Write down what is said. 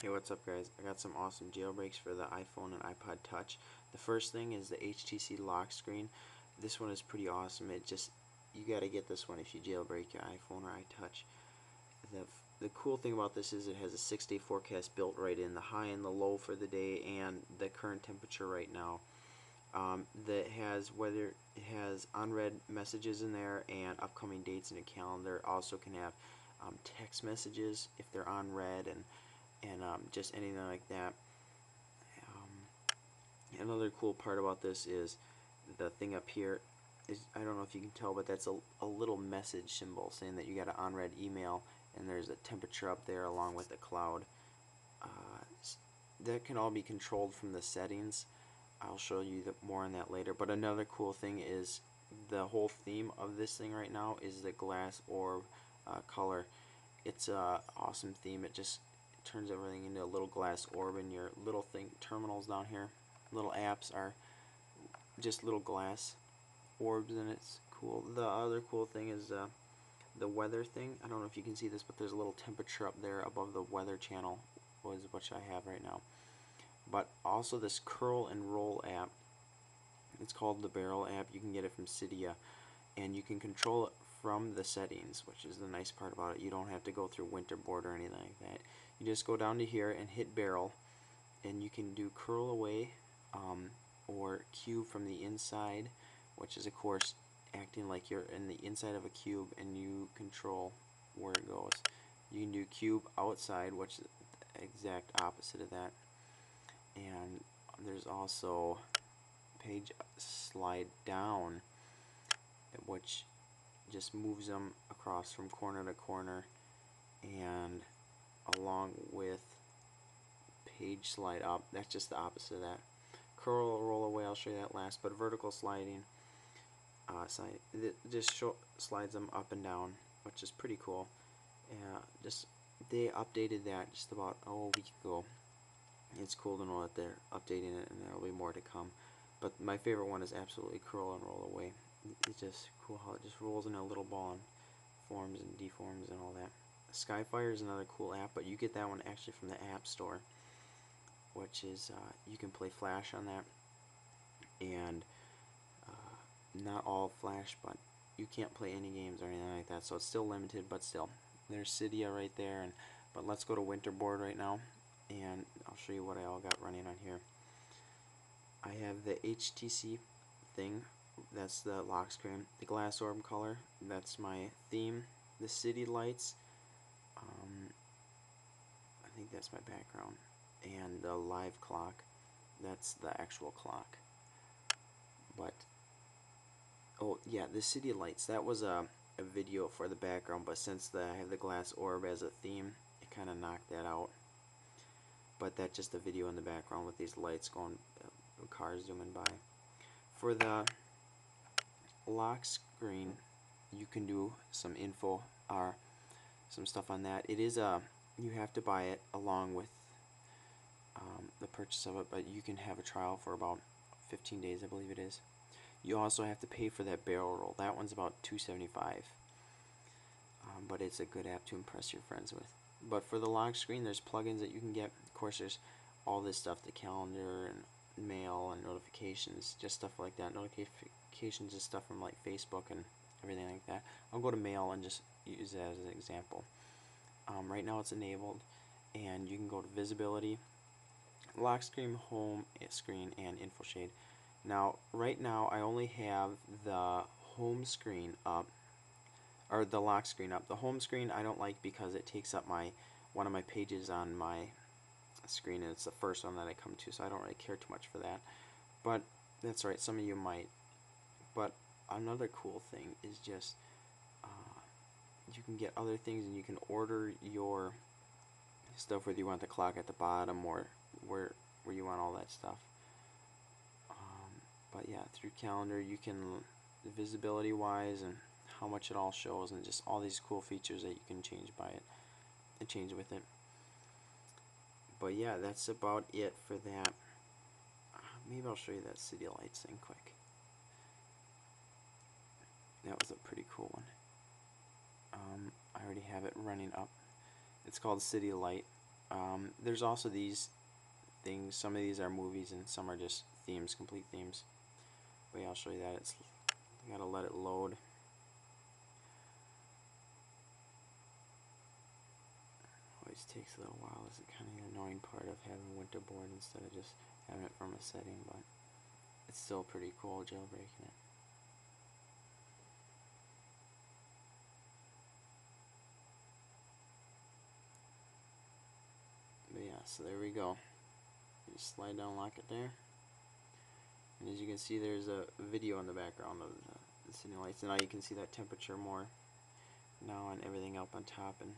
Hey, what's up guys? I got some awesome jailbreaks for the iPhone and iPod Touch. The first thing is the HTC lock screen. This one is pretty awesome. You gotta get this one if you jailbreak your iPhone or iTouch. The cool thing about this is it has a 6-day forecast built right in, the high and the low for the day and the current temperature right now. That has weather, it has unread messages in there and upcoming dates in a calendar. Also can have text messages if they're unread and just anything like that. Another cool part about this is the thing up here is, I don't know if you can tell, but that's a little message symbol saying that you got an unread email, and there's a temperature up there along with the cloud. That can all be controlled from the settings. I'll show you more on that later. But another cool thing is the whole theme of this thing right now is the glass orb color. It's a awesome theme. It just turns everything into a little glass orb, and your little terminals down here, little apps, are just little glass orbs, and it's cool. The other cool thing is the weather thing. I don't know if you can see this, but there's a little temperature up there above the weather channel, which I have right now. But also this curl and roll app. It's called the Barrel app. You can get it from Cydia, and you can control it from the settings, which is the nice part about it. You don't have to go through Winterboard or anything like that. You just go down to here and hit barrel, and you can do curl away or cube from the inside, which is of course acting like you're in the inside of a cube and you control where it goes. You can do cube outside, which is the exact opposite of that. And there's also page slide down, which just moves them across from corner to corner, and along with page slide up, that's just the opposite of that. Curl or roll away, I'll show you that last, but vertical sliding it just slides them up and down, which is pretty cool. They updated that just about a week ago. It's cool to know that they're updating it, and there will be more to come. But my favorite one is absolutely curl and roll away. It's just cool how it just rolls in a little ball and forms and deforms and all that. Skyfire is another cool app, but you get that one actually from the App Store, which is you can play Flash on that, and not all Flash, but you can't play any games or anything like that, so it's still limited, but still. There's Cydia right there, but let's go to Winterboard right now, and I'll show you what I all got running on here. I have the HTC thing, that's the lock screen. The glass orb color, that's my theme. The city lights, I think that's my background. And the LiveClock, that's the actual clock. But oh yeah, the city lights, that was a video for the background, but since I have the glass orb as a theme, it kind of knocked that out. But that's just a video in the background with these lights going, cars zooming by. For the lock screen, you can do some info or some stuff on that. It is you have to buy it along with the purchase of it, but you can have a trial for about 15 days, I believe it is. You also have to pay for that barrel roll. That one's about $2.75, but it's a good app to impress your friends with. But for the lock screen, there's plugins that you can get. Of course, there's all this stuff, the calendar and mail and notifications, just stuff like that. Notifications is stuff from like Facebook and everything like that. I'll go to mail and just use that as an example. Right now it's enabled, and you can go to visibility, lock screen, home screen, and info shade. Now right now I only have the home screen up, or the lock screen up. The home screen I don't like because it takes up one of my pages on my screen, and it's the first one that I come to, so I don't really care too much for that. But that's right, some of you might. But another cool thing is just you can get other things, and you can order your stuff, whether you want the clock at the bottom or where you want all that stuff. But yeah, through calendar you can, visibility wise, and how much it all shows, and just all these cool features that you can change with it. But yeah, that's about it for that. Maybe I'll show you that city lights thing quick. That was a pretty cool one. I already have it running up. It's called City Light, There's also these things. Some of these are movies and some are just themes, complete themes. But yeah, I'll show you that. It's gotta let it load. Always takes a little while. This is kind of the annoying part of having Winterboard instead of just having it from a setting, but it's still pretty cool jailbreaking it. But yeah, so there we go. You just slide down, lock it there. And as you can see, there's a video in the background of the city lights. And now you can see that temperature more now and everything up on top. And